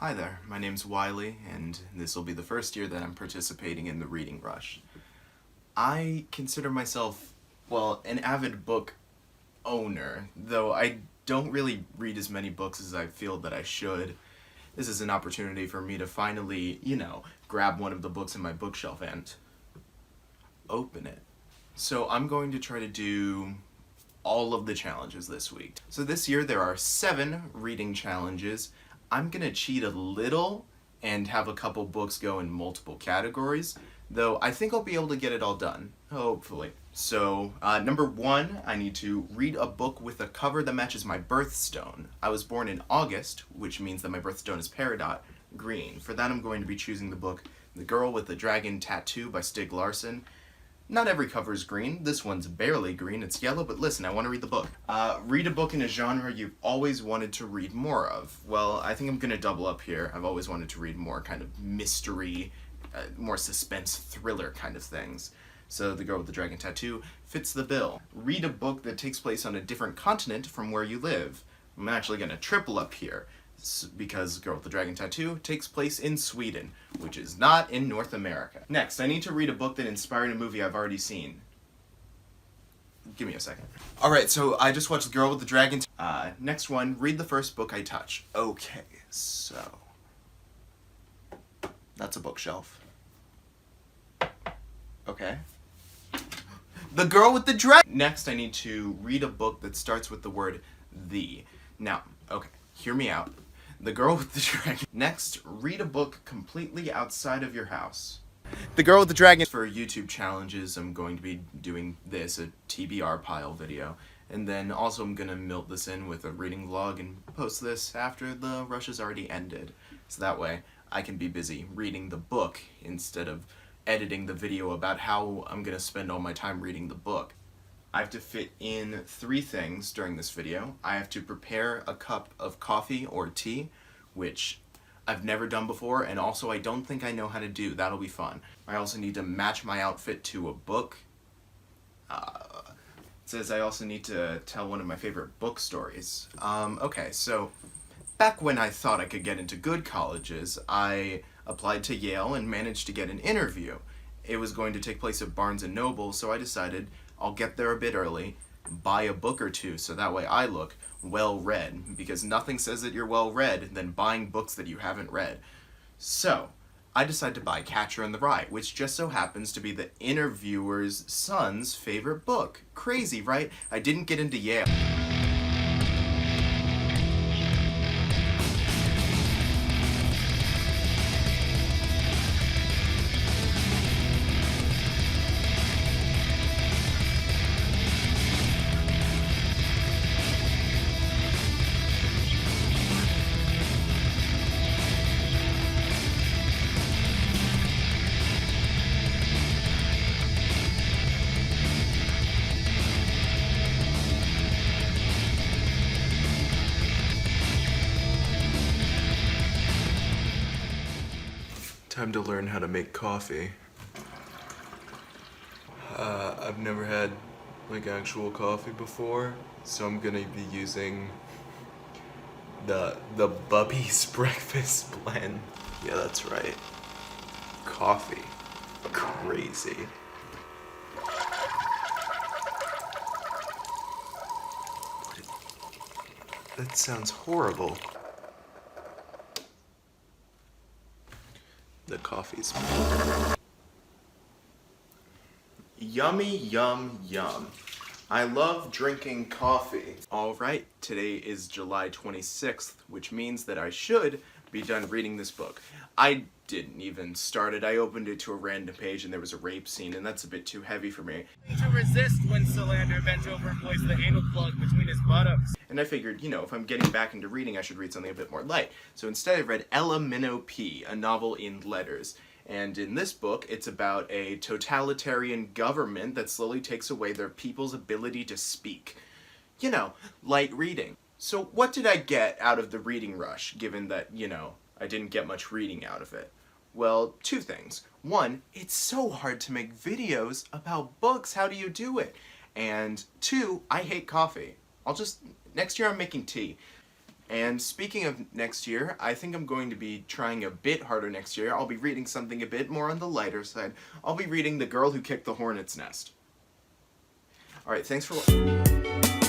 Hi there, my name's Wiley, and this will be the first year that I'm participating in the Reading Rush. I consider myself, well, an avid book owner, though I don't really read as many books as I feel that I should. This is an opportunity for me to finally, grab one of the books in my bookshelf and open it. So I'm going to try to do all of the challenges this week. So this year there are 7 reading challenges. I'm gonna cheat a little and have a couple books go in multiple categories, though I think I'll be able to get it all done, hopefully. So, number 1, I need to read a book with a cover that matches my birthstone. I was born in August, which means that my birthstone is Peridot green. For that I'm going to be choosing the book The Girl with the Dragon Tattoo by Stieg Larsson. Not every cover is green. This one's barely green. It's yellow, but listen, I want to read the book. Read a book in a genre you've always wanted to read more of. Well, I think I'm going to double up here. I've always wanted to read more kind of mystery, more suspense thriller kind of things. So The Girl with the Dragon Tattoo fits the bill. Read a book that takes place on a different continent from where you live. I'm actually going to triple up here, because Girl with the Dragon Tattoo takes place in Sweden, which is not in North America. Next, I need to read a book that inspired a movie I've already seen. Give me a second. Alright, so I just watched Girl with the Dragon next one, read the first book I touch. Okay, so that's a bookshelf. Okay. The Girl with the Dragon! Next, I need to read a book that starts with the word the. Now, okay, hear me out. The Girl with the Dragon. Next, read a book completely outside of your house. The Girl with the Dragon. For YouTube challenges, I'm going to be doing this, a TBR pile video. And then also I'm gonna melt this in with a reading vlog and post this after the rush has already ended. So that way, I can be busy reading the book instead of editing the video about how I'm gonna spend all my time reading the book. I have to fit in 3 things during this video. I have to prepare a cup of coffee or tea, which I've never done before, and also I don't think I know how to do. That'll be fun. I also need to match my outfit to a book. It says I also need to tell one of my favorite book stories. Okay, so back when I thought I could get into good colleges, I applied to Yale and managed to get an interview. It was going to take place at Barnes & Noble, so I decided I'll get there a bit early, buy a book or 2 so that way I look well-read, because nothing says that you're well-read than buying books that you haven't read. So, I decided to buy Catcher in the Rye, which just so happens to be the interviewer's son's favorite book. Crazy, right? I didn't get into Yale. Time to learn how to make coffee. I've never had like actual coffee before, so I'm gonna be using the Bubby's breakfast blend. Yeah, that's right. Coffee. Crazy. That sounds horrible. The coffee's yummy, yum, yum. I love drinking coffee. Alright, today is July 26th, which means that I should be done reading this book. I didn't even start it. I opened it to a random page and there was a rape scene, and that's a bit too heavy for me. To resist when Solander bent over and placed the anal plug between his buttocks. And I figured, if I'm getting back into reading, I should read something a bit more light. So instead I read Ella Minnow P., a novel in letters. And in this book, it's about a totalitarian government that slowly takes away their people's ability to speak. Light reading. So what did I get out of the reading rush, given that, I didn't get much reading out of it? Well, 2 things. 1, it's so hard to make videos about books. How do you do it? And 2, I hate coffee. Next year I'm making tea. And speaking of next year, I think I'm going to be trying a bit harder next year. I'll be reading something a bit more on the lighter side. I'll be reading The Girl Who Kicked the Hornet's Nest. Alright, thanks for watching.